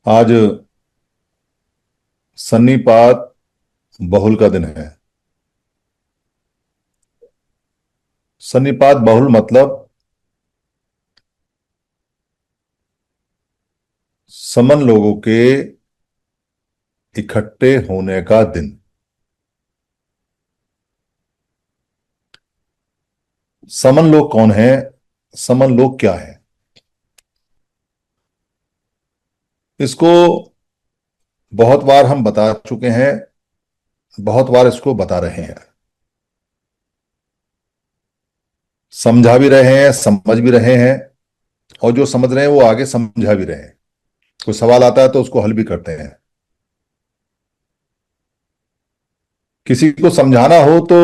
आज सन्नीपात बहुल का दिन है। सन्नीपात बहुल मतलब समन लोगों के इकट्ठे होने का दिन। समन लोग कौन है? समन लोग क्या है? इसको बहुत बार हम बता चुके हैं, बहुत बार इसको बता रहे हैं, समझा भी रहे हैं, समझ भी रहे हैं, और जो समझ रहे हैं वो आगे समझा भी रहे हैं। कोई सवाल आता है तो उसको हल भी करते हैं। किसी को समझाना हो तो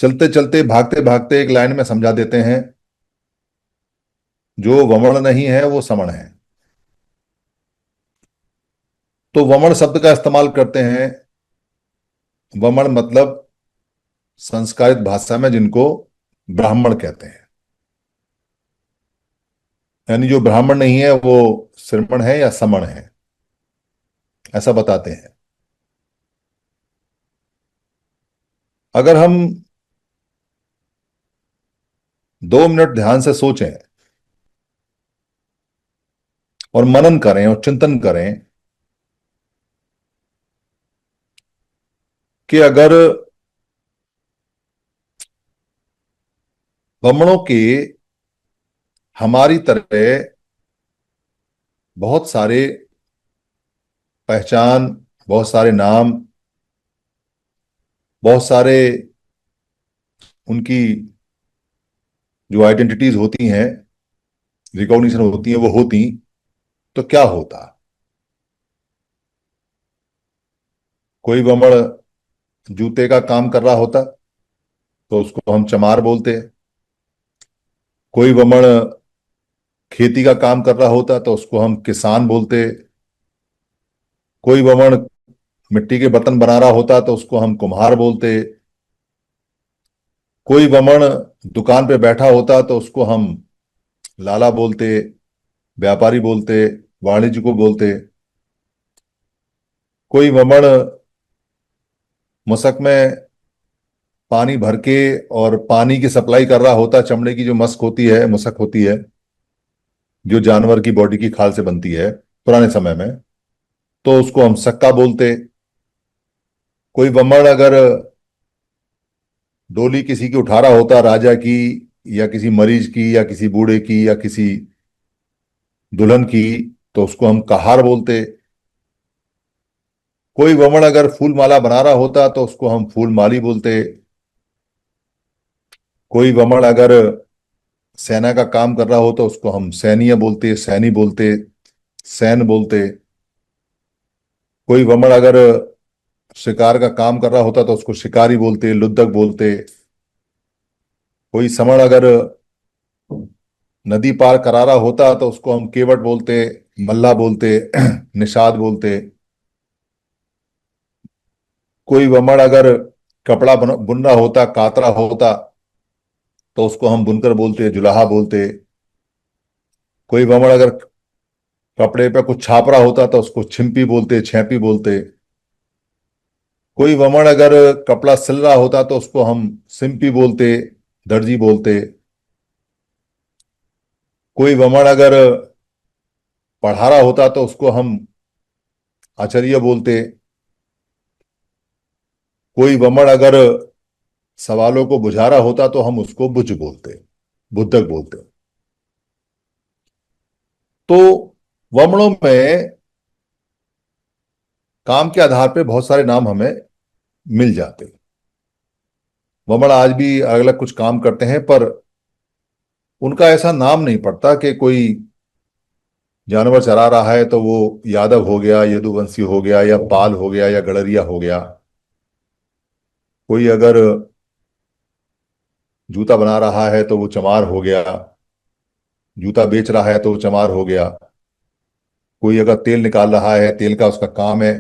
चलते चलते भागते भागते एक लाइन में समझा देते हैं। जो वमन नहीं है वो समण है। तो वमन शब्द का इस्तेमाल करते हैं। वमन मतलब संस्कारित भाषा में जिनको ब्राह्मण कहते हैं, यानी जो ब्राह्मण नहीं है वो श्रमण है या समण है, ऐसा बताते हैं। अगर हम 2 मिनट ध्यान से सोचें और मनन करें और चिंतन करें कि अगर ब्राह्मणों के हमारी तरह बहुत सारे पहचान, बहुत सारे नाम, बहुत सारे उनकी जो आइडेंटिटीज होती हैं, रिकॉग्निशन होती है, वो होती, तो क्या होता? कोई ब्राह्मण जूते का काम कर रहा होता तो उसको हम चमार बोलते। कोई ब्राह्मण खेती का काम कर रहा होता तो उसको हम किसान बोलते। कोई ब्राह्मण मिट्टी के बर्तन बना रहा होता तो उसको हम कुम्हार बोलते। कोई ब्राह्मण दुकान पे बैठा होता तो उसको हम लाला बोलते, व्यापारी बोलते, वाणिज्य को बोलते। कोई ब्राह्मण मशक में पानी भर के और पानी की सप्लाई कर रहा होता, चमड़े की जो मस्क होती है, मुसक होती है, जो जानवर की बॉडी की खाल से बनती है पुराने समय में, तो उसको हम सक्का बोलते। कोई ब्राह्मण अगर डोली किसी की उठा रहा होता, राजा की या किसी मरीज की या किसी बूढ़े की या किसी दुल्हन की, तो उसको हम कहार बोलते। कोई ब्राह्मण अगर फूल माला बना रहा होता तो उसको हम फूल माली बोलते। कोई ब्राह्मण अगर सेना का काम कर रहा हो तो उसको हम सैनिय बोलते, सैनी बोलते, सैन बोलते। कोई ब्राह्मण अगर शिकार का काम कर रहा होता तो उसको शिकारी बोलते, लुद्धक बोलते। कोई समण अगर नदी पार करा रहा होता तो उसको हम केवट बोलते, मल्ला बोलते, निषाद बोलते। कोई ब्राह्मण अगर कपड़ा बुन रहा होता, कातरा होता, तो उसको हम बुनकर बोलते, जुलाहा बोलते। कोई ब्राह्मण अगर कपड़े पे कुछ छाप रहा होता तो उसको छिंपी बोलते, छेपी बोलते। कोई ब्राह्मण अगर कपड़ा सिल रहा होता तो उसको हम सिंपी बोलते, दर्जी बोलते। कोई ब्राह्मण अगर पढ़ा रहा होता तो उसको हम आचार्य बोलते। कोई ब्राह्मण अगर सवालों को बुझा रहा होता तो हम उसको बुझ बोलते, बुद्धक बोलते। तो वर्णों में काम के आधार पे बहुत सारे नाम हमें मिल जाते। वमन आज भी अलग अलग कुछ काम करते हैं, पर उनका ऐसा नाम नहीं पड़ता कि कोई जानवर चरा रहा है तो वो यादव हो गया, यदुवंशी हो गया, या पाल हो गया, या गड़रिया हो गया। कोई अगर जूता बना रहा है तो वो चमार हो गया। जूता बेच रहा है तो वो चमार हो गया। कोई अगर तेल निकाल रहा है, तेल का उसका काम है,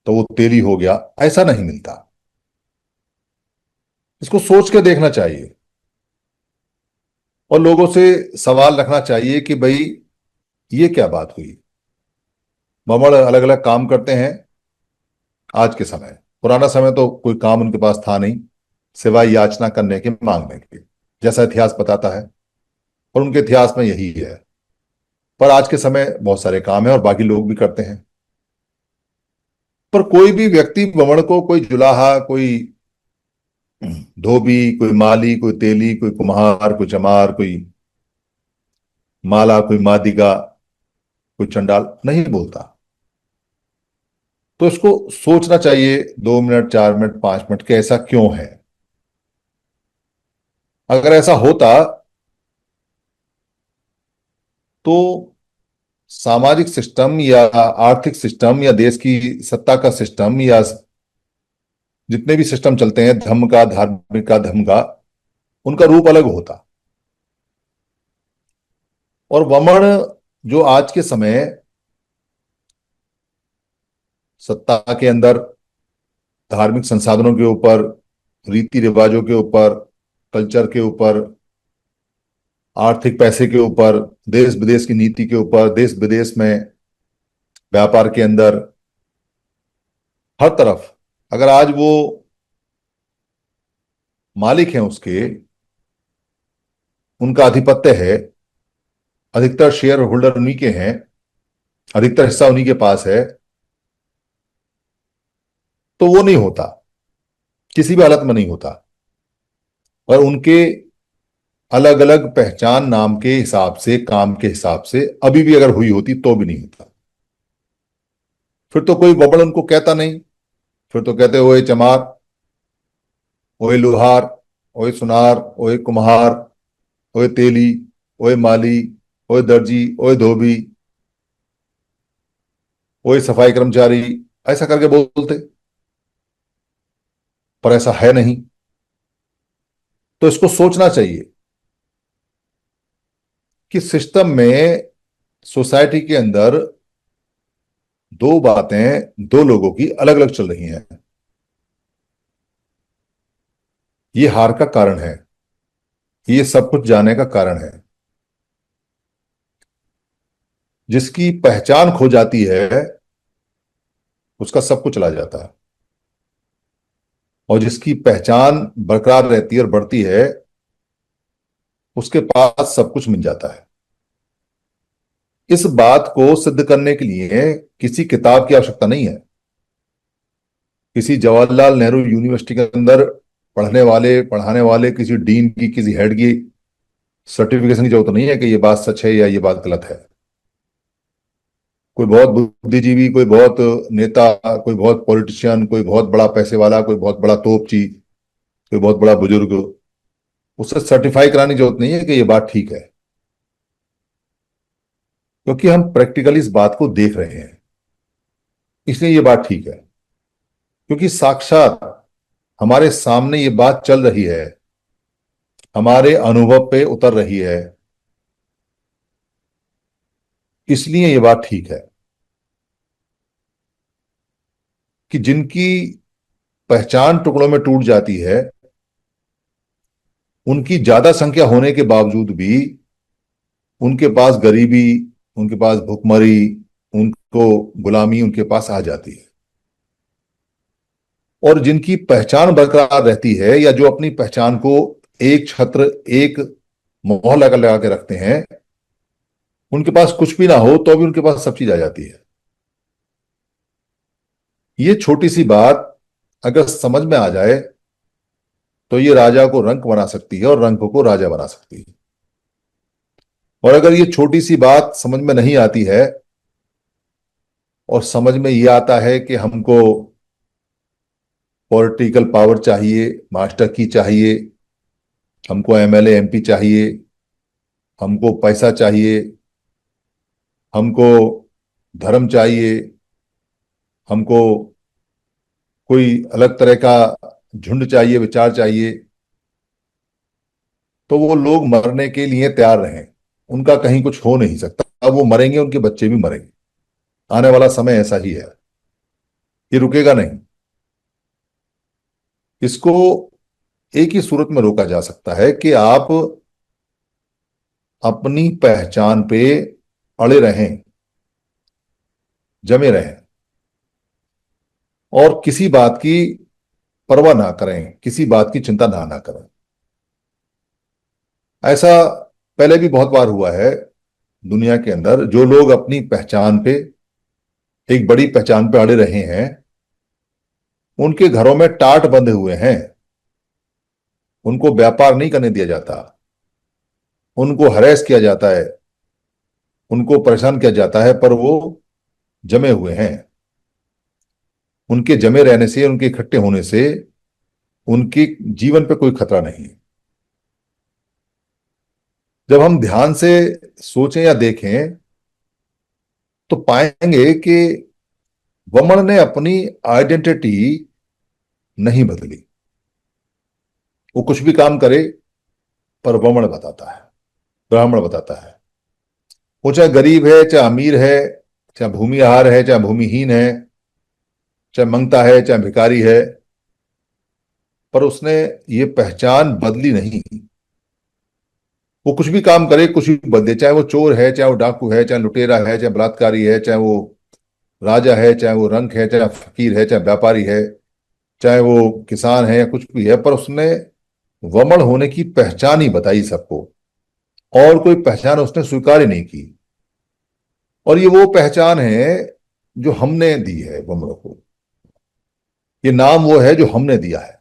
तो वो तेली हो गया। ऐसा नहीं मिलता। इसको सोच के देखना चाहिए और लोगों से सवाल रखना चाहिए कि भाई ये क्या बात हुई। वमड़ अलग अलग काम करते हैं आज के समय। पुराना समय तो कोई काम उनके पास था नहीं, सिवाय याचना करने के, मांगने के, जैसा इतिहास बताता है। और उनके इतिहास में यही है। पर आज के समय बहुत सारे काम है और बाकी लोग भी करते हैं। पर कोई भी व्यक्ति वमड़ को, कोई जुलाहा, कोई धोबी, कोई माली, कोई तेली, कोई कुम्हार, कोई चमार, कोई माला, कोई मादिगा, कोई चंडाल नहीं बोलता। तो इसको सोचना चाहिए 2 मिनट, 4 मिनट, 5 मिनट कि ऐसा क्यों है। अगर ऐसा होता तो सामाजिक सिस्टम या आर्थिक सिस्टम या देश की सत्ता का सिस्टम या जितने भी सिस्टम चलते हैं, धर्म का, धार्मिक का, धर्म का, उनका रूप अलग होता। और वमन जो आज के समय सत्ता के अंदर धार्मिक संसाधनों के ऊपर, रीति रिवाजों के ऊपर, कल्चर के ऊपर, आर्थिक पैसे के ऊपर, देश विदेश की नीति के ऊपर, देश विदेश में व्यापार के अंदर, हर तरफ अगर आज वो मालिक हैं उसके, उनका आधिपत्य है, अधिकतर शेयर होल्डर उन्हीं के हैं, अधिकतर हिस्सा उन्हीं के पास है, तो वो नहीं होता, किसी भी हालत में नहीं होता। और उनके अलग अलग पहचान नाम के हिसाब से, काम के हिसाब से अभी भी अगर हुई होती तो भी नहीं होता। फिर तो कोई बबड़ उनको कहता नहीं। फिर तो कहते ओए चमार, ओए लोहार, ओए सुनार, ओए कुम्हार, ओए तेली, ओए माली, ओए दर्जी, ओए धोबी, ओए सफाई कर्मचारी, ऐसा करके बोलते। पर ऐसा है नहीं। तो इसको सोचना चाहिए कि सिस्टम में, सोसाइटी के अंदर दो बातें दो लोगों की अलग अलग चल रही हैं। ये हार का कारण है, ये सब कुछ जाने का कारण है। जिसकी पहचान खो जाती है उसका सब कुछ चला जाता है, और जिसकी पहचान बरकरार रहती है और बढ़ती है उसके पास सब कुछ मिल जाता है। इस बात को सिद्ध करने के लिए किसी किताब की आवश्यकता नहीं है। किसी जवाहरलाल नेहरू यूनिवर्सिटी के अंदर पढ़ाने वाले किसी डीन की, किसी हेड की सर्टिफिकेशन की जरूरत नहीं है कि ये बात सच है या ये बात गलत है। कोई बहुत बुद्धिजीवी, कोई बहुत नेता, कोई बहुत पॉलिटिशियन, कोई बहुत बड़ा पैसे वाला, कोई बहुत बड़ा तोपची, कोई बहुत बड़ा बुजुर्ग, उससे सर्टिफाई कराने की जरूरत नहीं है कि ये बात ठीक है। क्योंकि हम प्रैक्टिकली इस बात को देख रहे हैं, इसलिए ये बात ठीक है। क्योंकि साक्षात हमारे सामने ये बात चल रही है, हमारे अनुभव पे उतर रही है, इसलिए ये बात ठीक है। कि जिनकी पहचान टुकड़ों में टूट जाती है, उनकी ज्यादा संख्या होने के बावजूद भी उनके पास गरीबी, उनके पास भुखमरी, उनको गुलामी उनके पास आ जाती है। और जिनकी पहचान बरकरार रहती है, या जो अपनी पहचान को एक छत्र, एक मोहर लगा लगा के रखते हैं, उनके पास कुछ भी ना हो तो भी उनके पास सब चीज आ जाती है। ये छोटी सी बात अगर समझ में आ जाए तो ये राजा को रंक बना सकती है और रंक को राजा बना सकती है। और अगर ये छोटी सी बात समझ में नहीं आती है और समझ में ये आता है कि हमको पॉलिटिकल पावर चाहिए, मास्टर की चाहिए, हमको एमएलए एमपी चाहिए, हमको पैसा चाहिए, हमको धर्म चाहिए, हमको कोई अलग तरह का झुंड चाहिए, विचार चाहिए, तो वो लोग मरने के लिए तैयार रहें। उनका कहीं कुछ हो नहीं सकता। अब वो मरेंगे, उनके बच्चे भी मरेंगे। आने वाला समय ऐसा ही है, ये रुकेगा नहीं। इसको एक ही सूरत में रोका जा सकता है कि आप अपनी पहचान पे अड़े रहें। जमे रहें और किसी बात की परवाह ना करें, किसी बात की चिंता ना करें। ऐसा पहले भी बहुत बार हुआ है दुनिया के अंदर। जो लोग अपनी पहचान पे, एक बड़ी पहचान पे अड़े रहे हैं, उनके घरों में टाट बंधे हुए हैं, उनको व्यापार नहीं करने दिया जाता, उनको हरेस किया जाता है, उनको परेशान किया जाता है, पर वो जमे हुए हैं। उनके जमे रहने से, उनके इकट्ठे होने से उनके जीवन पे कोई खतरा नहीं। जब हम ध्यान से सोचें या देखें तो पाएंगे कि वमन ने अपनी आइडेंटिटी नहीं बदली। वो कुछ भी काम करे पर वमन बताता है, ब्राह्मण बताता है। वो चाहे गरीब है, चाहे अमीर है, चाहे भूमिहार है, चाहे भूमिहीन है, चाहे मंगता है, चाहे भिखारी है, पर उसने ये पहचान बदली नहीं। वो कुछ भी काम करे, कुछ भी बदले, चाहे वो चोर है, चाहे वो डाकू है, चाहे लुटेरा है, चाहे बलात्कारी है, चाहे वो राजा है, चाहे वो रंक है, चाहे फकीर है, चाहे व्यापारी है, चाहे वो किसान है या कुछ भी है, पर उसने वमन होने की पहचान ही बताई सबको। और कोई पहचान उसने स्वीकार ही नहीं की। और ये वो पहचान है जो हमने दी है वमन को। ये नाम वो है जो हमने दिया है।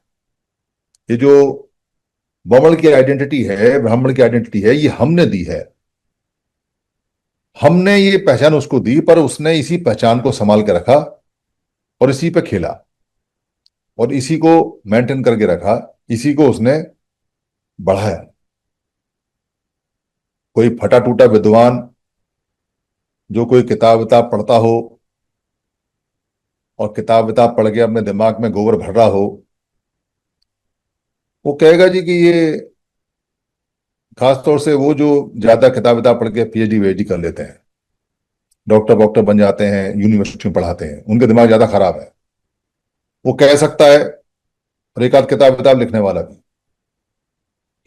ये जो वमन की आइडेंटिटी है, ब्राह्मण की आइडेंटिटी है, ये हमने दी है। हमने ये पहचान उसको दी, पर उसने इसी पहचान को संभाल के रखा और इसी पे खेला और इसी को मेंटेन करके रखा, इसी को उसने बढ़ाया। कोई फटा टूटा विद्वान जो कोई किताब विताब पढ़ता हो और किताब विताब पढ़ के अपने दिमाग में गोबर भर रहा हो, वो कहेगा जी कि ये, खासतौर से वो जो ज्यादा किताब विताब पढ़ के पीएचडी वीएचडी कर लेते हैं, डॉक्टर वॉक्टर बन जाते हैं, यूनिवर्सिटी में पढ़ाते हैं, उनके दिमाग ज्यादा खराब है। वो कह सकता है, और एक आध किताब विताब लिखने वाला भी,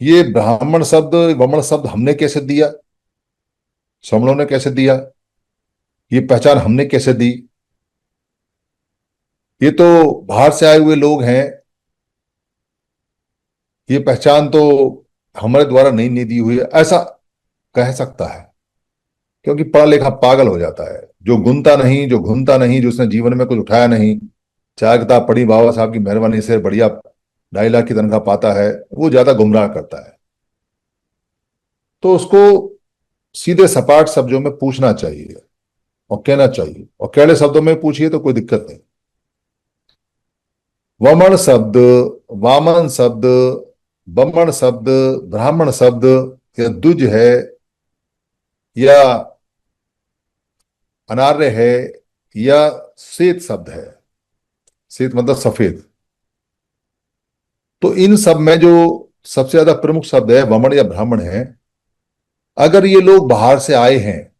ये ब्राह्मण शब्द, वमन शब्द हमने कैसे दिया, श्रमणों ने कैसे दिया, ये पहचान हमने कैसे दी, ये तो बाहर से आए हुए लोग हैं, ये पहचान तो हमारे द्वारा नहीं दी हुई है, ऐसा कह सकता है। क्योंकि पढ़ा लिखा पागल हो जाता है, जो गुनता नहीं, जो घूमता नहीं, जो उसने जीवन में कुछ उठाया नहीं, चार किताब पढ़ी, बाबा साहब की मेहरबानी से बढ़िया 2.5 लाख की तनख्वाह पाता है, वो ज्यादा गुमराह करता है। तो उसको सीधे सपाट शब्दों में पूछना चाहिए और कहना चाहिए, और कड़े शब्दों में पूछिए तो कोई दिक्कत नहीं। वमन शब्द, वामन शब्द, बमन शब्द, ब्राह्मण शब्द, या द्विज है, या अनार्य है, या श्वेत शब्द है, श्वेत मतलब सफेद, तो इन सब में जो सबसे ज्यादा प्रमुख शब्द है वमन या ब्राह्मण है। अगर ये लोग बाहर से आए हैं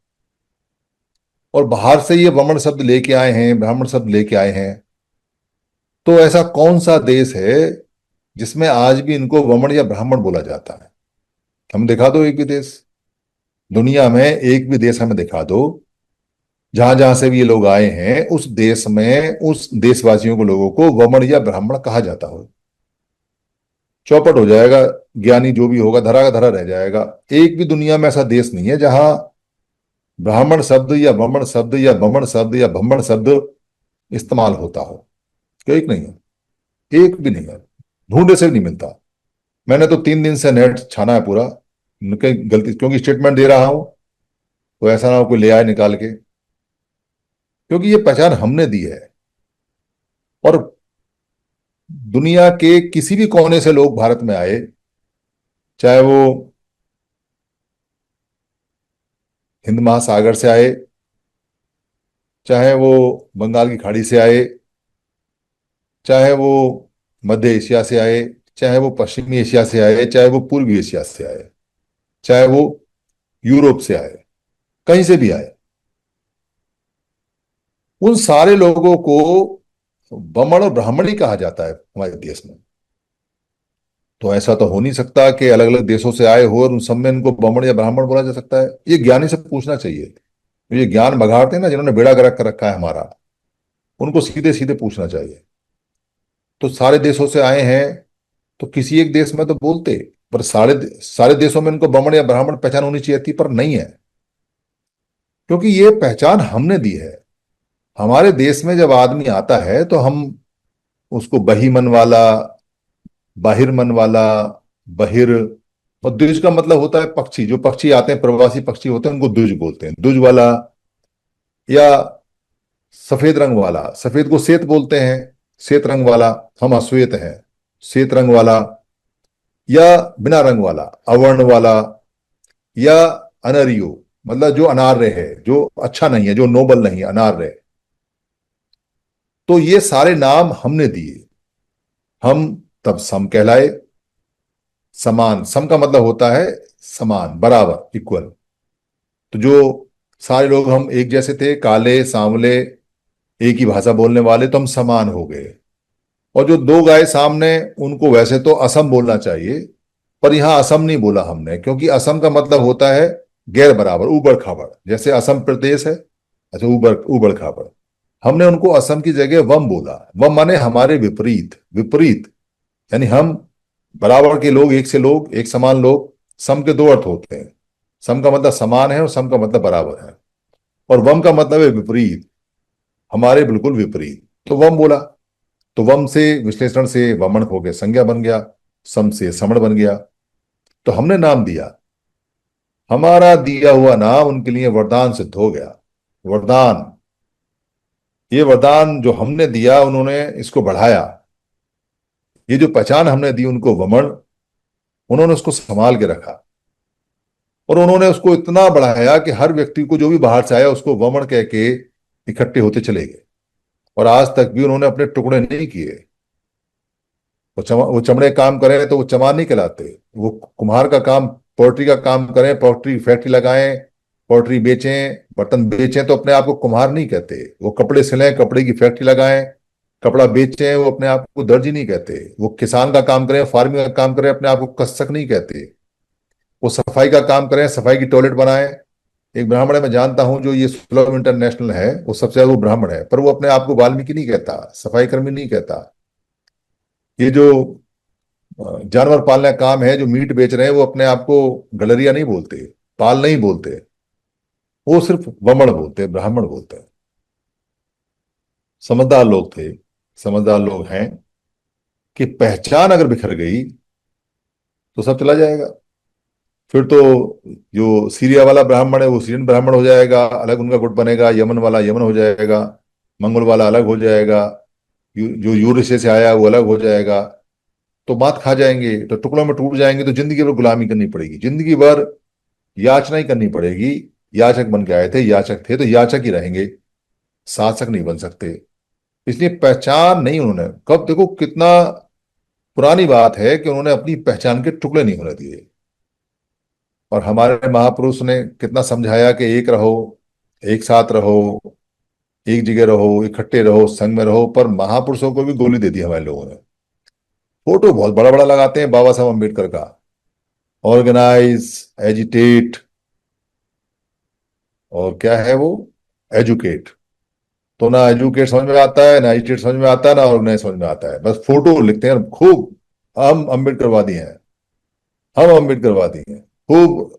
और बाहर से ये वमन शब्द लेके आए हैं, ब्राह्मण शब्द लेके आए हैं, तो ऐसा कौन सा देश है जिसमें आज भी इनको वमन या ब्राह्मण बोला जाता है? हम दिखा दो एक भी देश, दुनिया में एक भी देश हमें दिखा दो जहां जहां से भी ये लोग आए हैं, उस देश में उस देशवासियों को, लोगों को वमन या ब्राह्मण कहा जाता हो। चौपट हो जाएगा, ज्ञानी जो भी होगा धरा का धरा रह जाएगा। एक भी दुनिया में ऐसा देश नहीं है जहां ब्राह्मण शब्द या वमन शब्द या बमन शब्द या ब्रह्मण शब्द इस्तेमाल होता हो। एक नहीं है, एक भी नहीं है, ढूंढे से भी नहीं मिलता। मैंने तो 3 दिन से नेट छाना है पूरा, कहीं गलती, क्योंकि स्टेटमेंट दे रहा हूं तो ऐसा ना हो कोई ले आए निकाल के, क्योंकि ये पहचान हमने दी है। और दुनिया के किसी भी कोने से लोग भारत में आए, चाहे वो हिंद महासागर से आए, चाहे वो बंगाल की खाड़ी से आए, चाहे वो मध्य एशिया से आए, चाहे वो पश्चिमी एशिया से आए, चाहे वो पूर्वी एशिया से आए, चाहे वो यूरोप से आए, कहीं से भी आए, उन सारे लोगों को बमण और ब्राह्मण ही कहा जाता है हमारे देश में। तो ऐसा तो हो नहीं सकता कि अलग अलग देशों से आए हो और उन सब में इनको बमण या ब्राह्मण बोला जा सकता है। ये ज्ञानी से पूछना चाहिए। ये ज्ञान बघाड़ते हैं ना, जिन्होंने बेड़ा गर्क कर रखा है हमारा, उनको सीधे सीधे पूछना चाहिए। तो सारे देशों से आए हैं, तो किसी एक देश में तो बोलते, पर सारे सारे देशों में इनको ब्राह्मण या ब्राह्मण पहचान होनी चाहिए थी, पर नहीं है। क्योंकि ये पहचान हमने दी है। हमारे देश में जब आदमी आता है तो हम उसको बहीमन वाला, बाहिरमन वाला, बहिर, और द्विज का मतलब होता है पक्षी। जो पक्षी आते हैं, प्रवासी पक्षी होते हैं, उनको द्विज बोलते हैं, द्विज वाला। या सफेद रंग वाला, सफेद को श्वेत बोलते हैं, श्वेत रंग वाला। हम अश्वेत हैं, श्वेत रंग वाला। या बिना रंग वाला, अवर्ण वाला। या अनरियो, मतलब जो अनार्य है, जो अच्छा नहीं है, जो नोबल नहीं है, अनार्य है। तो ये सारे नाम हमने दिए। हम तब सम कहलाए। समान, सम का मतलब होता है समान, बराबर, इक्वल। तो जो सारे लोग हम एक जैसे थे, काले सांवले, एक ही भाषा बोलने वाले, तो हम समान हो गए। और जो दो गाय सामने, उनको वैसे तो असम बोलना चाहिए, पर यहां असम नहीं बोला हमने, क्योंकि असम का मतलब होता है गैर बराबर, ऊबड़ खाबड़। जैसे असम प्रदेश है, अच्छा, ऊबड़ ऊबड़ खाबड़। हमने उनको असम की जगह वम बोला। वम माने हमारे विपरीत, विपरीत। यानी हम बराबर के लोग, एक से लोग, एक समान लोग। सम के दो अर्थ होते हैं। सम का मतलब समान है, और सम का मतलब बराबर है। और वम का मतलब है विपरीत, हमारे बिल्कुल विपरीत। तो वम बोला। तो वम से, विश्लेषण से वमन हो गया, संज्ञा बन गया। सम से समण बन गया। तो हमने नाम दिया। हमारा दिया हुआ नाम उनके लिए वरदान सिद्ध हो गया। वरदान। ये वरदान जो हमने दिया, उन्होंने इसको बढ़ाया। ये जो पहचान हमने दी उनको, वमन, उन्होंने उसको संभाल के रखा। और उन्होंने उसको इतना बढ़ाया कि हर व्यक्ति को, जो भी बाहर से आया, उसको वमन कह के इकट्ठे होते चले गए। और आज तक भी उन्होंने अपने टुकड़े नहीं किए। वो चमड़े काम करें तो वो चमार नहीं कहलाते। वो कुम्हार का काम, पोल्ट्री का काम करें, पोल्ट्री फैक्ट्री लगाएं, पोल्ट्री बेचें, बर्तन बेचें, तो अपने आप को कुम्हार नहीं कहते। वो कपड़े सिलें, कपड़े की फैक्ट्री लगाएं, कपड़ा बेचें, वो अपने आप को दर्जी नहीं कहते। वो किसान का काम करें, फार्मिंग का काम करें, अपने आप को कस्सक नहीं कहते। वो सफाई का काम करें, सफाई की टॉयलेट बनाएं। एक ब्राह्मण है, मैं जानता हूं, जो ये सुलभ इंटरनेशनल है, वो सबसे ज्यादा वो ब्राह्मण है, पर वो अपने आप को वाल्मीकि नहीं कहता, सफाई कर्मी नहीं कहता। ये जो जानवर पालने का काम है, जो मीट बेच रहे हैं, वो अपने आप को गडरिया नहीं बोलते, पाल नहीं बोलते। वो सिर्फ वमन बोलते हैं, ब्राह्मण बोलते हैं। समझदार लोग थे, समझदार लोग हैं, कि पहचान अगर बिखर गई तो सब चला जाएगा। फिर तो जो सीरिया वाला ब्राह्मण है, वो सीरियन ब्राह्मण हो जाएगा, अलग उनका गुट बनेगा। यमन वाला यमन हो जाएगा, मंगोल वाला अलग हो जाएगा, जो यूरेशिया से आया वो अलग हो जाएगा। तो मात खा जाएंगे, तो टुकड़ों में टूट जाएंगे। तो जिंदगी भर गुलामी करनी पड़ेगी, जिंदगी भर याचना ही करनी पड़ेगी। याचक बन के आए थे, याचक थे तो याचक ही रहेंगे, शासक नहीं बन सकते। इसलिए पहचान नहीं, उन्होंने कब, देखो कितना पुरानी बात है कि उन्होंने अपनी पहचान के टुकड़े नहीं होने दिए। और हमारे महापुरुष ने कितना समझाया कि एक रहो, एक साथ रहो, एक जगह रहो, इकट्ठे रहो, संग में रहो। पर महापुरुषों को भी गोली दे दी हमारे लोगों ने। फोटो बहुत बड़ा बड़ा लगाते हैं बाबा साहब अम्बेडकर का, ऑर्गेनाइज, एजिटेट, और क्या है वो, एजुकेट। तो ना एजुकेट समझ में आता है, ना एजुकेट समझ में आता है, ना ऑर्गेनाइज समझ में आता है। बस फोटो लिखते हैं खूब, हम अम्बेडकरवादी हैं, हम अम्बेडकरवादी हैं, खूब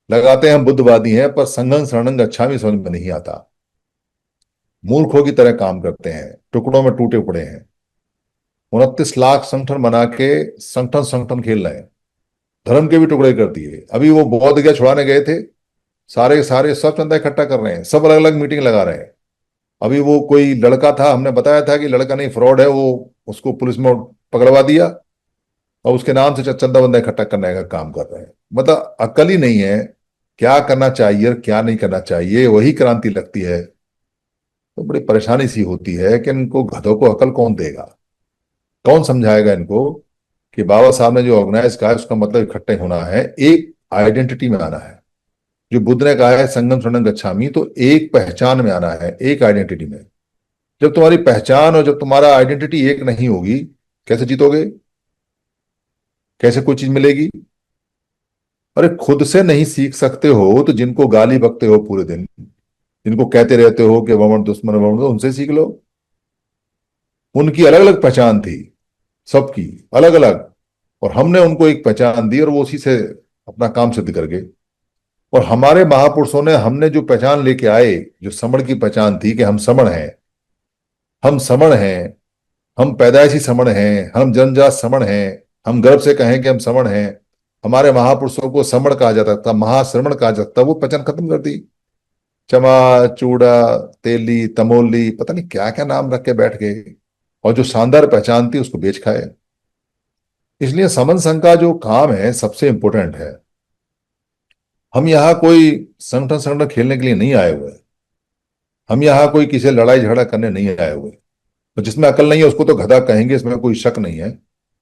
लगाते हैं हम बुद्धवादी हैं, पर संघं शरणं गच्छामि समझ में नहीं आता। मूर्खों की तरह काम करते हैं, टुकड़ों में टूटे पड़े हैं। 29 लाख संगठन बना के संगठन संगठन खेल रहे हैं। धर्म के भी टुकड़े कर दिए। अभी वो बौद्ध गया छुड़ाने गए थे, सारे के सारे सब चंदा इकट्ठा कर रहे हैं, सब अलग अलग मीटिंग लगा रहे हैं। अभी वो कोई लड़का था, हमने बताया था कि लड़का नहीं, फ्रॉड है वो, उसको पुलिस में पकड़वा दिया, और उसके नाम से चंदा बंदा इकट्ठा करने का काम कर रहे हैं। मतलब अकल ही नहीं है, क्या करना चाहिए और क्या नहीं करना चाहिए, वही क्रांति लगती है। तो बड़ी परेशानी सी होती है कि इनको गधों को अकल कौन देगा, कौन समझाएगा इनको कि बाबा साहब ने जो ऑर्गेनाइज कहा है उसका मतलब इकट्ठे होना है, एक आइडेंटिटी में आना है। जो बुद्ध ने कहा है संगम शरणं गच्छामि, तो एक पहचान में आना है, एक आइडेंटिटी में। जब तुम्हारी पहचान और जब तुम्हारा आइडेंटिटी एक नहीं होगी, कैसे जीतोगे, कैसे कोई चीज मिलेगी। अरे खुद से नहीं सीख सकते हो तो जिनको गाली बकते हो पूरे दिन, जिनको कहते रहते हो कि वमन दुश्मन वमन, तो उनसे सीख लो। उनकी अलग अलग पहचान थी, सबकी अलग अलग, और हमने उनको एक पहचान दी और वो उसी से अपना काम सिद्ध कर गए। और हमारे महापुरुषों ने हमने जो पहचान लेके आए, जो समण की पहचान थी कि हम समण हैं, हम समण हैं, हम पैदाइशी समण हैं, हम जन्मजात समण हैं, हम गर्व से कहें कि हम समण हैं। हमारे महापुरुषों को समण कहा जाता था, महाश्रमण कहा जाता था, वो पहचान खत्म कर दी। चमा, चूड़ा, तेली, तमोली, पता नहीं क्या क्या नाम रख के बैठ गए, और जो शानदार पहचान थी उसको बेच खाए। इसलिए समन संघ का जो काम है सबसे इंपॉर्टेंट है। हम यहाँ कोई संगठन संगठन खेलने के लिए नहीं आए हुए, हम यहाँ कोई किसी से लड़ाई झगड़ा करने नहीं आए हुए। तो जिसमें अकल नहीं है उसको तो गधा कहेंगे, इसमें कोई शक नहीं है।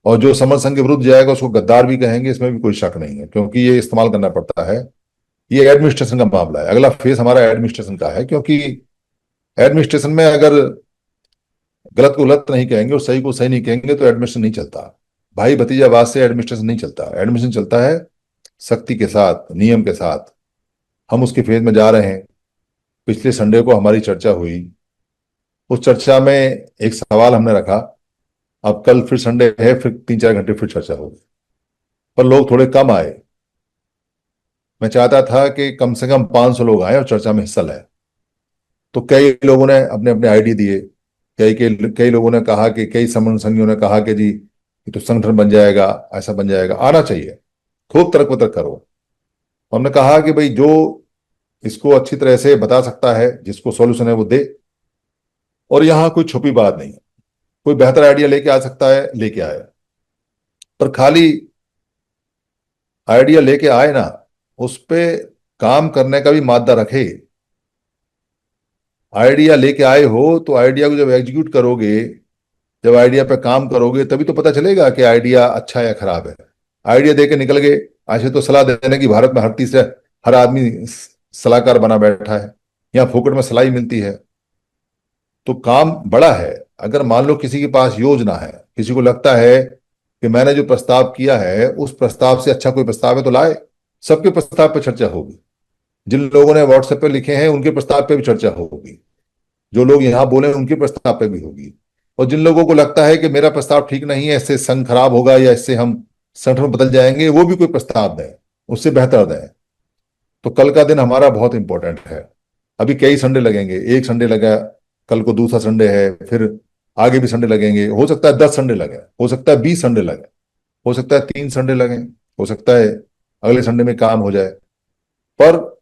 और जो समर संघ के विरुद्ध जाएगा उसको गद्दार भी कहेंगे, इसमें भी कोई शक नहीं है, क्योंकि ये इस्तेमाल करना पड़ता है। ये एडमिनिस्ट्रेशन का मामला है, अगला फेस हमारा एडमिनिस्ट्रेशन का है, क्योंकि एडमिनिस्ट्रेशन में अगर गलत को गलत नहीं कहेंगे और सही को सही नहीं कहेंगे तो एडमिनिस्ट्रेशन नहीं चलता। भाई भतीजावाद से एडमिनिस्ट्रेशन नहीं चलता, एडमिनिस्ट्रेशन चलता है सख्ती के साथ, नियम के साथ। हम उसके फेज में जा रहे हैं। पिछले संडे को हमारी चर्चा हुई, उस चर्चा में एक सवाल हमने रखा। अब कल फिर संडे है, फिर 3-4 घंटे फिर चर्चा होगी, पर लोग थोड़े कम आए। मैं चाहता था कि कम से कम 500 लोग आए और चर्चा में हिस्सा लें। तो कई लोगों ने अपने अपने आईडी दिए, कई कई कई लोगों ने कहा कि, कई समन्वय संघियों ने कहा कि जी ये तो संगठन बन जाएगा, ऐसा बन जाएगा, आना चाहिए, खूब तर्क वितर्क करो। हमने कहा कि भाई जो इसको अच्छी तरह से बता सकता है, जिसको सॉल्यूशन है वो दे। और यहां कोई छुपी बात नहीं है, कोई बेहतर आइडिया लेके आ सकता है, लेके आए। पर खाली आइडिया लेके आए ना, उस पे काम करने का भी मादा रखे। आइडिया लेके आए हो तो आइडिया को जब एग्जीक्यूट करोगे, जब आइडिया पे काम करोगे, तभी तो पता चलेगा कि आइडिया अच्छा है या खराब है। आइडिया देके निकल गए, ऐसे तो सलाह देने की भारत में हर तीसरे हर आदमी सलाहकार बना बैठा है, यहाँ फोकट में सलाह ही मिलती है। तो काम बड़ा है। अगर मान लो किसी के पास योजना है, किसी को लगता है कि मैंने जो प्रस्ताव किया है उस प्रस्ताव से अच्छा कोई प्रस्ताव है तो लाए। सबके प्रस्ताव पर चर्चा होगी, जिन लोगों ने व्हाट्सएप पे लिखे हैं उनके प्रस्ताव पे भी चर्चा होगी, जो लोग यहाँ बोले उनके प्रस्ताव पे भी होगी। और जिन लोगों को लगता है कि मेरा प्रस्ताव ठीक नहीं है, इससे संघ खराब होगा या इससे हम संगठन बदल जाएंगे, वो भी कोई प्रस्ताव दें, उससे बेहतर दें। तो कल का दिन हमारा बहुत इंपॉर्टेंट है। अभी कई संडे लगेंगे, एक संडे लगा, कल को दूसरा संडे है, फिर आगे भी संडे लगेंगे। हो सकता है 10 संडे लगे, हो सकता है 20 संडे लगे, हो सकता है 3 संडे लगे, हो सकता है अगले संडे में काम हो जाए। पर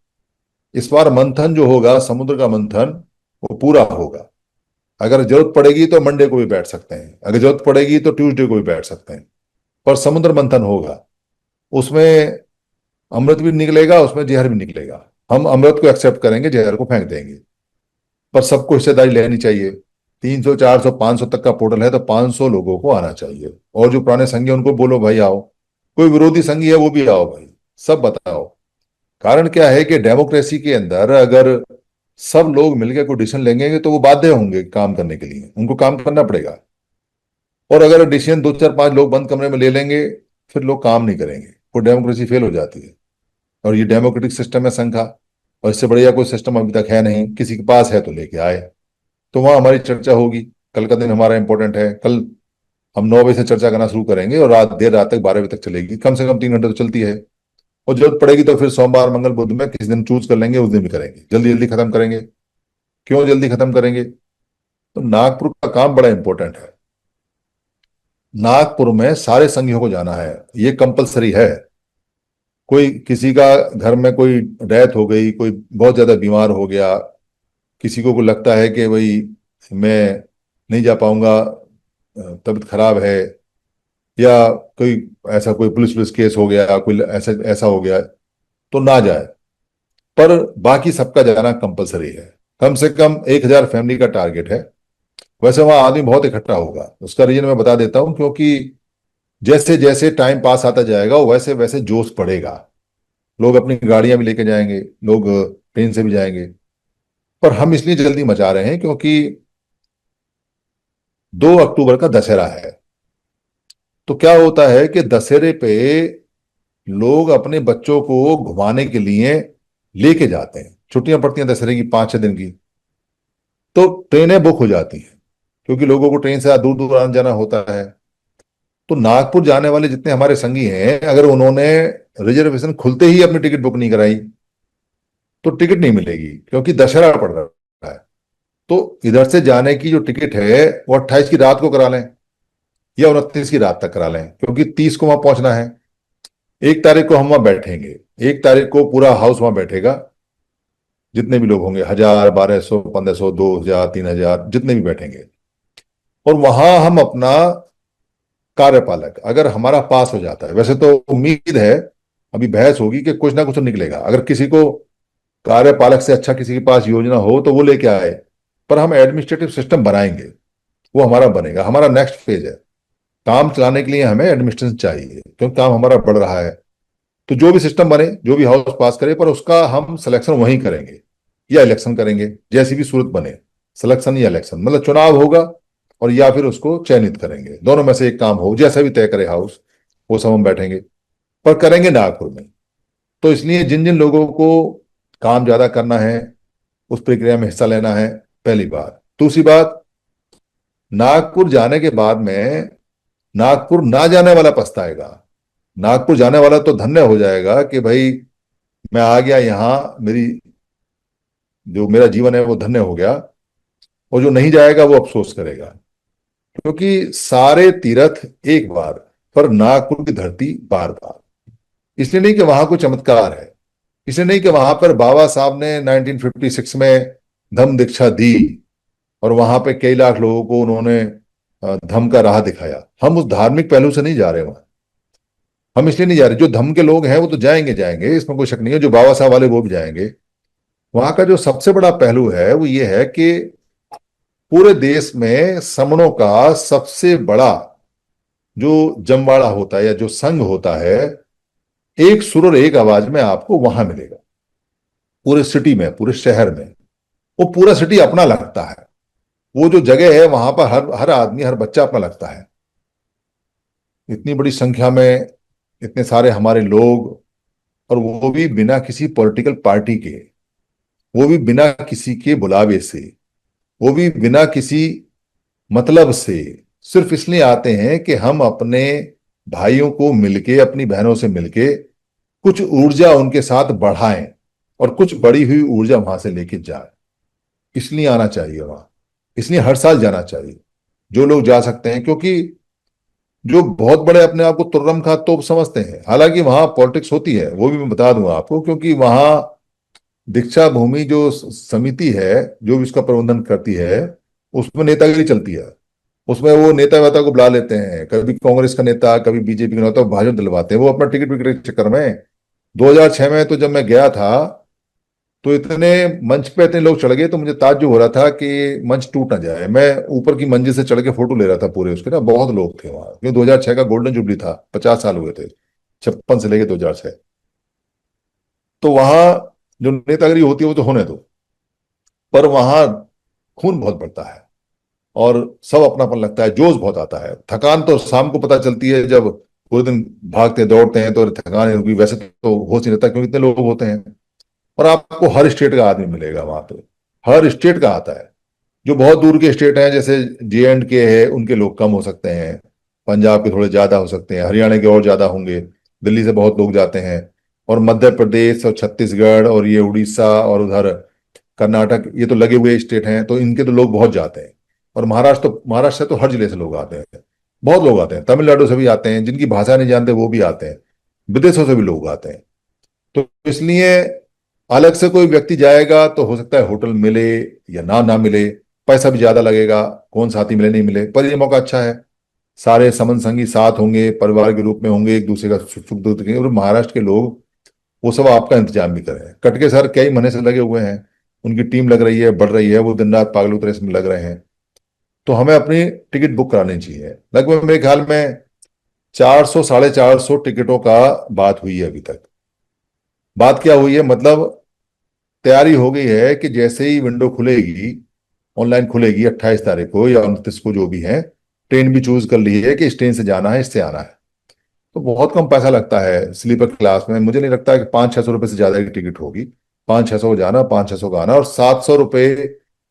इस बार मंथन जो होगा, समुद्र का मंथन, वो पूरा होगा। अगर जरूरत पड़ेगी तो मंडे को भी बैठ सकते हैं, अगर जरूरत पड़ेगी तो ट्यूसडे को भी बैठ सकते हैं, पर समुद्र मंथन होगा। उसमें अमृत भी निकलेगा, उसमें जहर भी निकलेगा। हम अमृत को एक्सेप्ट करेंगे, जहर को फेंक देंगे, पर सबको हिस्सेदारी लेनी चाहिए। 300, 400, 500 तक का पोर्टल है, तो 500 लोगों को आना चाहिए। और जो पुराने संघी हैं उनको बोलो भाई आओ, कोई विरोधी संघी है वो भी आओ भाई, सब बताओ। कारण क्या है कि डेमोक्रेसी के अंदर अगर सब लोग मिलकर कोई डिसीजन लेंगे तो वो बाध्य होंगे काम करने के लिए, उनको काम करना पड़ेगा। और अगर डिसीजन 2, 4, 5 लोग बंद कमरे में ले लेंगे, फिर लोग काम नहीं करेंगे, वो डेमोक्रेसी फेल हो जाती है। और ये डेमोक्रेटिक सिस्टम है संघ का, और इससे बढ़िया कोई सिस्टम अभी तक है नहीं। किसी के पास है तो लेके आए। तो वहां हमारी चर्चा होगी। कल का दिन हमारा इंपॉर्टेंट है। कल हम 9 बजे से चर्चा करना शुरू करेंगे और रात देर रात तक 12 बजे तक चलेगी, कम से कम 3 घंटे तो चलती है। और जरूरत पड़ेगी तो फिर सोमवार मंगल बुध में किसी दिन चूज कर लेंगे, उस दिन भी करेंगे, जल्दी जल्दी खत्म करेंगे। क्यों जल्दी खत्म करेंगे? तो नागपुर का काम बड़ा इंपॉर्टेंट है। नागपुर में सारे संघियों को जाना है, ये कंपलसरी है। कोई किसी का घर में कोई डेथ हो गई, कोई बहुत ज्यादा बीमार हो गया, किसी को लगता है कि भाई मैं नहीं जा पाऊंगा, तबीयत खराब है, या कोई ऐसा कोई पुलिस पुलिस केस हो गया, कोई ऐसा ऐसा हो गया, तो ना जाए। पर बाकी सबका जाना कंपलसरी है। कम से कम 1,000 फैमिली का टारगेट है। वैसे वहां आदमी बहुत इकट्ठा होगा, उसका रीजन मैं बता देता हूं, क्योंकि जैसे जैसे टाइम पास आता जाएगा वैसे वैसे जोश बढ़ेगा। लोग अपनी गाड़ियां भी लेके जाएंगे, लोग ट्रेन से भी जाएंगे। पर हम इसलिए जल्दी मचा रहे हैं क्योंकि 2 अक्टूबर का दशहरा है। तो क्या होता है कि दशहरे पे लोग अपने बच्चों को घुमाने के लिए लेके जाते हैं। छुट्टियां पड़ती हैं दशहरे की 5-6 दिन की, तो ट्रेनें बुक हो जाती हैं, क्योंकि लोगों को ट्रेन से दूर दूर आना जाना होता है। तो नागपुर जाने वाले जितने हमारे संगी हैं, अगर उन्होंने रिजर्वेशन खुलते ही अपनी टिकट बुक नहीं कराई तो टिकट नहीं मिलेगी, क्योंकि दशहरा पड़ रहा है। तो इधर से जाने की जो टिकट है वो 28 की रात को करा लें, या 29 की रात तक करा लें, क्योंकि 30 को वहां पहुंचना है। 1 तारीख को हम वहां बैठेंगे, 1 तारीख को पूरा हाउस वहां बैठेगा, जितने भी लोग होंगे, 1000, 1200, 1500, 2000, 3000, जितने भी बैठेंगे। और वहां हम अपना कार्यपालक अगर हमारा पास हो जाता है, वैसे तो उम्मीद है, अभी बहस होगी कि कुछ ना कुछ तो निकलेगा, अगर किसी को कार्यपालक से अच्छा किसी के पास योजना हो तो वो लेके आए, पर हम एडमिनिस्ट्रेटिव सिस्टम बनाएंगे, वो हमारा बनेगा, हमारा नेक्स्ट फेज है। काम चलाने के लिए हमें एडमिनिस्ट्रेशन चाहिए, क्योंकि काम हमारा बढ़ रहा है। तो जो भी सिस्टम बने, जो भी हाउस पास करे, पर उसका हम सिलेक्शन वहीं करेंगे या इलेक्शन करेंगे, जैसी भी सूरत बने। सिलेक्शन या इलेक्शन मतलब चुनाव होगा, और या फिर उसको चयनित करेंगे, दोनों में से एक काम हो, जैसा भी तय करे हाउस, वो सब हम बैठेंगे। पर करेंगे नागपुर में। तो इसलिए जिन जिन लोगों को काम ज्यादा करना है, उस प्रक्रिया में हिस्सा लेना है, पहली बात। दूसरी बात, नागपुर जाने के बाद में नागपुर ना जाने वाला पछताएगा। नागपुर जाने वाला तो धन्य हो जाएगा कि भाई मैं आ गया यहाँ, मेरी जो मेरा जीवन है वो धन्य हो गया। और जो नहीं जाएगा वो अफसोस करेगा, क्योंकि सारे तीर्थ एक बार, पर नागपुर की धरती बार बार। इसलिए नहीं कि वहां कोई चमत्कार है, इसलिए नहीं कि वहां पर बाबा साहब ने 1956 में धम्म दीक्षा दी और वहां पे कई लाख लोगों को उन्होंने धम्म का राह दिखाया। हम उस धार्मिक पहलू से नहीं जा रहे वहां, हम इसलिए नहीं जा रहे। जो धम्म के लोग हैं वो तो जाएंगे जाएंगे, इसमें कोई शक नहीं है, जो बाबा साहब वाले वो भी जाएंगे। वहां का जो सबसे बड़ा पहलू है वो ये है कि पूरे देश में समणों का सबसे बड़ा जो जमवाड़ा होता है या जो संघ होता है, एक सुर और एक आवाज में आपको वहां मिलेगा, पूरे सिटी में, पूरे शहर में। वो पूरा सिटी अपना लगता है, वो जो जगह है वहां पर हर हर आदमी, हर बच्चा अपना लगता है। इतनी बड़ी संख्या में इतने सारे हमारे लोग, और वो भी बिना किसी पॉलिटिकल पार्टी के, वो भी बिना किसी के बुलावे से, वो भी बिना किसी मतलब से, सिर्फ इसलिए आते हैं कि हम अपने भाइयों को मिलके, अपनी बहनों से मिलके कुछ ऊर्जा उनके साथ बढ़ाएं और कुछ बढ़ी हुई ऊर्जा वहां से लेके जाए। इसलिए आना चाहिए वहां, इसलिए हर साल जाना चाहिए जो लोग जा सकते हैं। क्योंकि जो बहुत बड़े अपने आप को तुर्रम खा तोप समझते हैं, हालांकि वहां पॉलिटिक्स होती है, वो भी मैं बता दूंगा आपको, क्योंकि वहां दीक्षा भूमि जो समिति है, जो भी उसका प्रबंधन करती है, उसमें नेतागिरी चलती है। उसमें वो नेता वेता को बुला लेते हैं, कभी कांग्रेस का नेता, कभी बीजेपी का नेता, भाजपा दिलवाते हैं, वो अपना टिकट विकट के चक्कर में। 2006 में तो जब मैं गया था, तो इतने मंच पे इतने लोग चढ़ गए, तो मुझे ताज्जुब हो रहा था कि मंच टूट ना जाए। मैं ऊपर की मंजिल से चढ़ के फोटो ले रहा था पूरे उसके ना, बहुत लोग थे वहां, क्योंकि 2006 का गोल्डन जुबली था, 50 साल हुए थे, 56 से लेके 2006। तो वहां जो नेतागिरी होती है वो तो होने दो, पर वहां खून बहुत बढ़ता है और सब अपनापन लगता है, जोश बहुत आता है। थकान तो शाम को पता चलती है, जब पूरे दिन भागते दौड़ते हैं तो थकान नहीं होगी, वैसे तो होश नहीं रहता क्योंकि इतने लोग होते हैं। और आपको हर स्टेट का आदमी मिलेगा वहां पे, हर स्टेट का आता है। जो बहुत दूर के स्टेट हैं, जैसे J&K है, उनके लोग कम हो सकते हैं, पंजाब के थोड़े ज्यादा हो सकते हैं, हरियाणा के और ज्यादा होंगे, दिल्ली से बहुत लोग जाते हैं, और मध्य प्रदेश और छत्तीसगढ़ और ये उड़ीसा और उधर कर्नाटक, ये तो लगे हुए स्टेट हैं, तो इनके तो लोग बहुत जाते हैं। और महाराष्ट्र से तो हर जिले से लोग आते हैं, बहुत लोग आते हैं, तमिलनाडु से भी आते हैं, जिनकी भाषा नहीं जानते वो भी आते हैं, विदेशों से भी लोग आते हैं। तो इसलिए अलग से कोई व्यक्ति जाएगा तो हो सकता है होटल मिले या ना ना मिले, पैसा भी ज्यादा लगेगा, कौन साथी मिले नहीं मिले, पर ये मौका अच्छा है, सारे समन संगी साथ होंगे, परिवार के रूप में होंगे, एक दूसरे का सुख सुख दुख देखेंगे। और महाराष्ट्र के लोग वो सब आपका इंतजाम भी कर रहे हैं, कटके सर कई महीने से लगे हुए हैं, उनकी टीम लग रही है, बढ़ रही है, वो दिन रात पागलों की तरह इसमें लग रहे हैं। तो हमें अपनी टिकट बुक करानी चाहिए। लगभग मेरे ख्याल में 400, 450 टिकटों का बात हुई है अभी तक। बात क्या हुई है मतलब, तैयारी हो गई है कि जैसे ही विंडो खुलेगी, ऑनलाइन खुलेगी 28 तारीख को या 29 को, जो भी है, ट्रेन भी चूज कर ली है कि इस ट्रेन से जाना है, इससे आना है। तो बहुत कम पैसा लगता है स्लीपर क्लास में, मुझे नहीं लगता कि 500-600 रुपये से ज्यादा की टिकट होगी। 500-600 जाना, 500-600 का आना, और 700 रुपये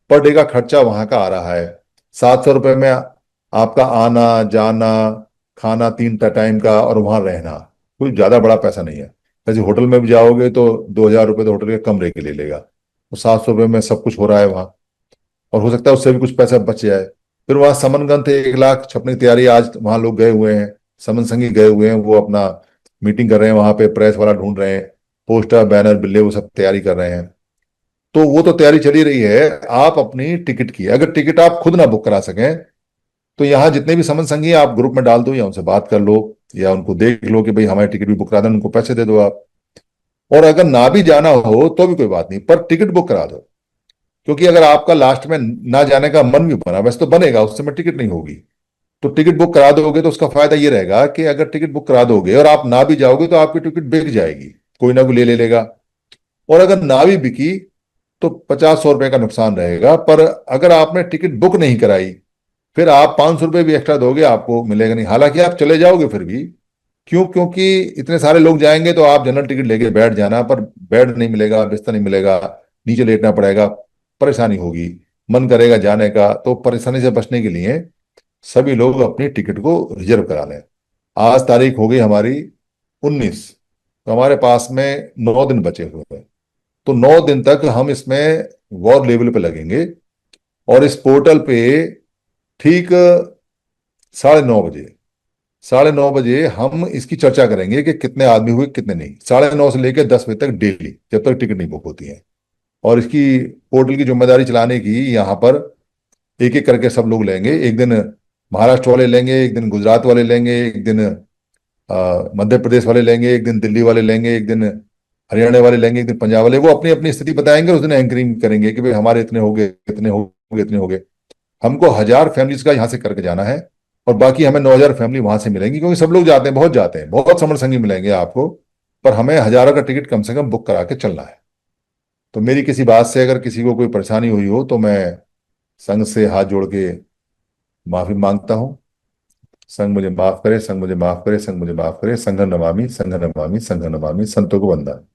पर डे का खर्चा वहां का आ रहा है। 700 रुपये में आपका आना जाना, खाना 3 टाइम का, और वहां रहना, कोई ज्यादा बड़ा पैसा नहीं है। वैसे होटल में भी जाओगे तो 2,000 रुपये तो होटल के कमरे के ले लेगा, तो 700 रुपये में सब कुछ हो रहा है वहां। और हो सकता है उससे भी कुछ पैसा बच जाए। फिर वहां समनगन थे, 1 लाख छपने की तैयारी, आज वहां लोग गए हुए हैं, समन संगी गए हुए हैं, वो अपना मीटिंग कर रहे हैं वहां पे, प्रेस वाला ढूंढ रहे हैं, पोस्टर बैनर बिल्ले वो सब तैयारी कर रहे हैं। तो वो तो तैयारी चली रही है। आप अपनी टिकट की, अगर टिकट आप खुद ना बुक करा सकें, तो यहाँ जितने भी समन संगी हैं, आप ग्रुप में डाल दो या उनसे बात कर लो, या उनको देख लो कि भाई हमारी टिकट भी बुक करा दें, उनको पैसे दे दो आप। और अगर ना भी जाना हो तो भी कोई बात नहीं, पर टिकट बुक करा दो। क्योंकि अगर आपका लास्ट में ना जाने का मन भी बना, वैसे तो बनेगा, उस समय टिकट नहीं होगी, तो टिकट बुक करा दोगे तो उसका फायदा ये रहेगा कि अगर टिकट बुक करा दोगे और आप ना भी जाओगे तो आपकी टिकट बिक जाएगी, कोई ना कोई ले ले लेगा। और अगर ना भी बिकी तो 50-100 रुपए का नुकसान रहेगा। पर अगर आपने टिकट बुक नहीं कराई, फिर आप 500 रुपये भी एक्स्ट्रा दोगे, आपको मिलेगा नहीं, हालांकि आप चले जाओगे फिर भी। क्यों? क्योंकि इतने सारे लोग जाएंगे तो आप जनरल टिकट लेके बैठ जाना, पर बेड नहीं मिलेगा, बिस्तर नहीं मिलेगा, नीचे लेटना पड़ेगा, परेशानी होगी, मन करेगा जाने का। तो परेशानी से बचने के लिए सभी लोग अपनी टिकट को रिजर्व करा लें। आज तारीख हो गई हमारी 19, तो हमारे पास में 9 दिन बचे हुए हैं। तो 9 दिन तक हम इसमें वॉर लेवल पे लगेंगे। और इस पोर्टल पे ठीक 9:30 बजे, 9:30 बजे हम इसकी चर्चा करेंगे कि कितने आदमी हुए कितने नहीं, 9:30 से लेकर 10 बजे तक डेली, जब तक टिकट नहीं बुक होती है। और इसकी पोर्टल की जिम्मेदारी चलाने की यहाँ पर एक एक करके सब लोग लेंगे। एक दिन महाराष्ट्र वाले लेंगे, एक दिन गुजरात वाले लेंगे, एक दिन मध्य प्रदेश वाले लेंगे, एक दिन दिल्ली वाले लेंगे, एक दिन हरियाणा वाले लेंगे, एक दिन पंजाब वाले। वो अपनी अपनी स्थिति बताएंगे, उस दिन एंकरिंग करेंगे कि भाई हमारे इतने हो गए, इतने हो गए, इतने हो गए। हमको 1,000 फैमिलीज का यहाँ से करके जाना है, और बाकी हमें 9,000 फैमिली वहां से मिलेंगी, क्योंकि सब लोग जाते हैं, बहुत जाते हैं, बहुत समर संगी मिलेंगे आपको। पर हमें हजारों का टिकट कम से कम बुक करा के चलना है। तो मेरी किसी बात से अगर किसी को कोई परेशानी हुई हो तो मैं संघ से हाथ जोड़ के माफी मांगता हूँ। संघ मुझे माफ करे, संघ मुझे माफ करे, संघ मुझे माफ करे। संघ नमामि, संघ नमामि, संघ नमामि, संतों को वंदन।